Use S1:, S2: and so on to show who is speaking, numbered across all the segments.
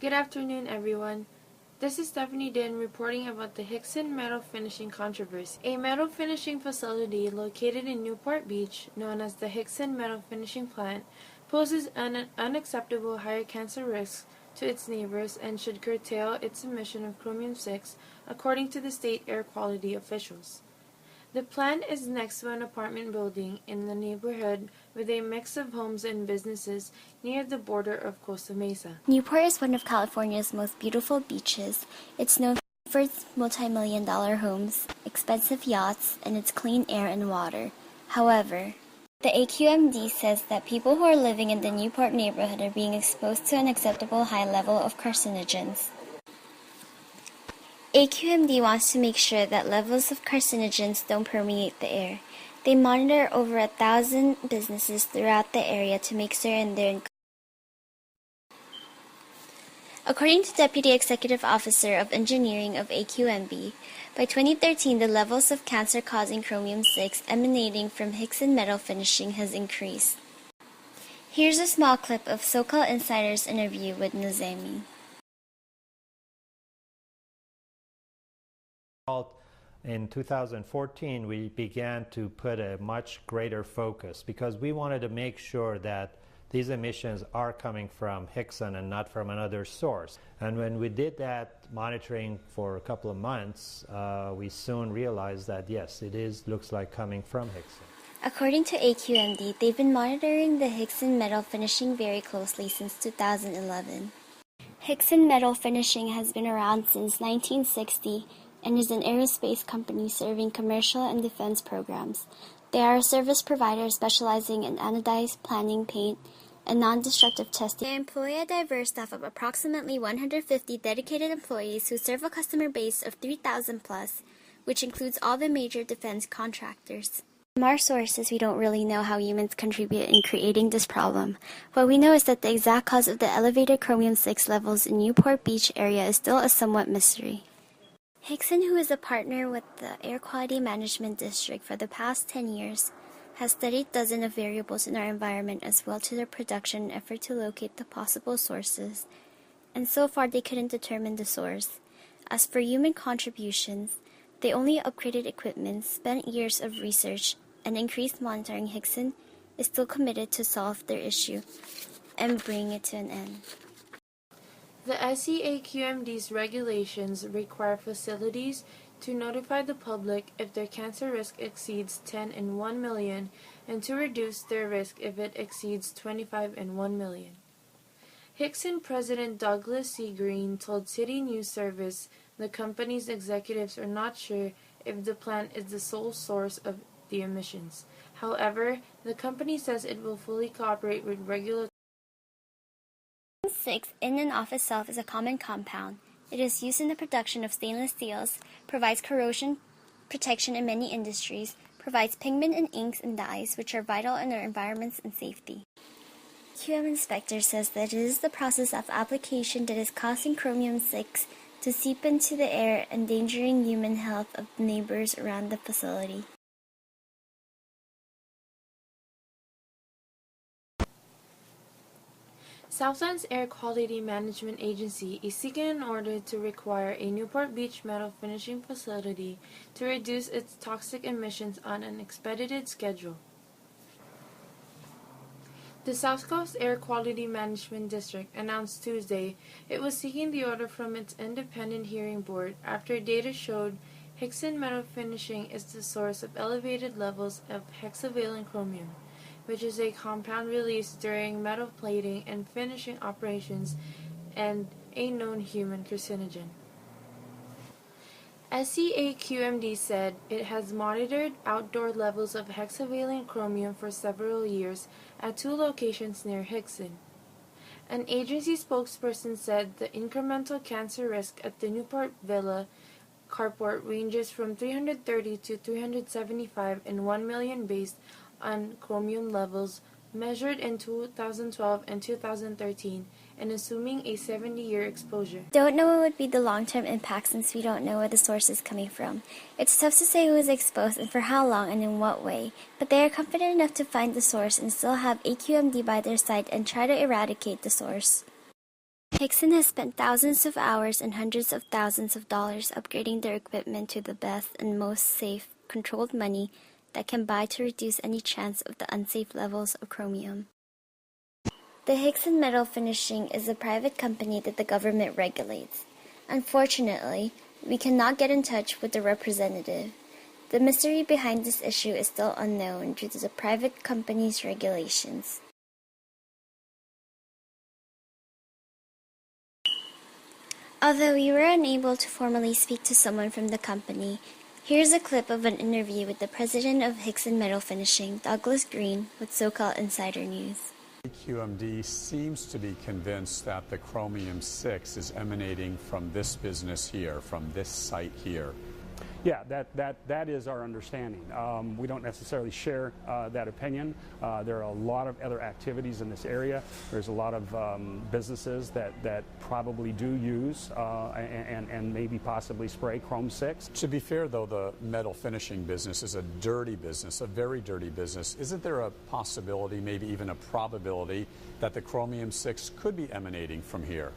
S1: Good afternoon, everyone. This is Stephanie Din reporting about the Hixson metal finishing controversy. A metal finishing facility located in Newport Beach, known as the Hixson Metal Finishing Plant, poses an unacceptable higher cancer risks to its neighbors and should curtail its emission of chromium-6, according to the state air quality officials. The plant is next to an apartment building in the neighborhood with a mix of homes and businesses near the border of Costa Mesa.
S2: Newport is one of California's most beautiful beaches. It's known for its multi-million-dollar homes, expensive yachts, and its clean air and water. However, the AQMD says that people who are living in the Newport neighborhood are being exposed to an unacceptable high level of carcinogens. AQMD wants to make sure that levels of carcinogens don't permeate the air. They monitor over 1,000 businesses throughout the area to make certain they're in. According to Deputy Executive Officer of Engineering of AQMB, by 2013 the levels of cancer-causing chromium-6 emanating from Hixson metal finishing has increased. Here's a small clip of SoCal Insider's interview with Nazemi.
S3: In 2014, we began to put a much greater focus because we wanted to make sure that these emissions are coming from Hixson and not from another source. And when we did that monitoring for a couple of months, we soon realized that yes, looks like coming from Hixson.
S2: According to AQMD, they've been monitoring the Hixson metal finishing very closely since 2011. Hixson metal finishing has been around since 1960 and is an aerospace company serving commercial and defense programs. They are a service provider specializing in anodized planning, paint, and non-destructive testing. They employ a diverse staff of approximately 150 dedicated employees who serve a customer base of 3,000 plus, which includes all the major defense contractors. From our sources, we don't really know how humans contribute in creating this problem. What we know is that the exact cause of the elevated chromium-6 levels in Newport Beach area is still a somewhat mystery. Hixson, who is a partner with the Air Quality Management District for the past 10 years, has studied dozens of variables in our environment as well to their production effort to locate the possible sources, and so far they couldn't determine the source. As for human contributions, they only upgraded equipment, spent years of research, and increased monitoring. Hixson is still committed to solve their issue and bring it to an end.
S1: The SCAQMD's regulations require facilities to notify the public if their cancer risk exceeds 10 in 1 million and to reduce their risk if it exceeds 25 in 1 million. Hixson President Douglas C. Green told City News Service the company's executives are not sure if the plant is the sole source of the emissions. However, the company says it will fully cooperate with regulatory.
S2: 6 in and of itself is a common compound. It is used in the production of stainless steels, provides corrosion protection in many industries, provides pigment in inks and dyes, which are vital in our environments and safety. QM inspector says that it is the process of application that is causing chromium-6 to seep into the air, endangering human health of neighbors around the facility.
S1: Southland's Air Quality Management Agency is seeking an order to require a Newport Beach metal finishing facility to reduce its toxic emissions on an expedited schedule. The South Coast Air Quality Management District announced Tuesday it was seeking the order from its independent hearing board after data showed Hixson metal finishing is the source of elevated levels of hexavalent chromium, which is a compound released during metal plating and finishing operations and a known human carcinogen. SCAQMD said it has monitored outdoor levels of hexavalent chromium for several years at 2 locations near Hixson. An agency spokesperson said the incremental cancer risk at the Newport Villa carport ranges from 330 to 375 in 1 million based on chromium levels measured in 2012 and 2013 and assuming a 70-year exposure.
S2: Don't know what would be the long-term impact since we don't know where the source is coming from. It's tough to say who is exposed and for how long and in what way, but they are confident enough to find the source and still have AQMD by their side and try to eradicate the source. Hixson has spent thousands of hours and hundreds of thousands of dollars upgrading their equipment to the best and most safe, controlled money that can buy to reduce any chance of the unsafe levels of chromium. The Hixson Metal Finishing is a private company that the government regulates. Unfortunately, we cannot get in touch with the representative. The mystery behind this issue is still unknown due to the private company's regulations. Although we were unable to formally speak to someone from the company, here's a clip of an interview with the president of Hixson Metal Finishing, Douglas Green, with SoCal Insider News.
S4: QMD seems to be convinced that the chromium-6 is emanating from this business here, from this site here.
S5: Yeah, that is our understanding. We don't necessarily share that opinion. There are a lot of other activities in this area. There's a lot of businesses that probably do use and maybe possibly spray Chrome-6.
S4: To be fair, though, the metal finishing business is a dirty business, a very dirty business. Isn't there a possibility, maybe even a probability, that the chromium-6 could be emanating from here?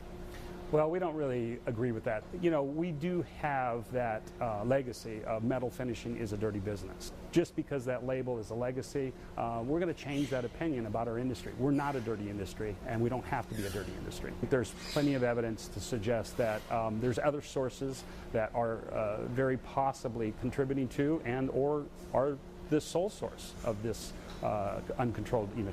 S5: Well, we don't really agree with that. You know, we do have that legacy of metal finishing is a dirty business. Just because that label is a legacy, we're going to change that opinion about our industry. We're not a dirty industry, and we don't have to be a dirty industry. There's plenty of evidence to suggest that there's other sources that are very possibly contributing to and or are the sole source of this uncontrolled emission.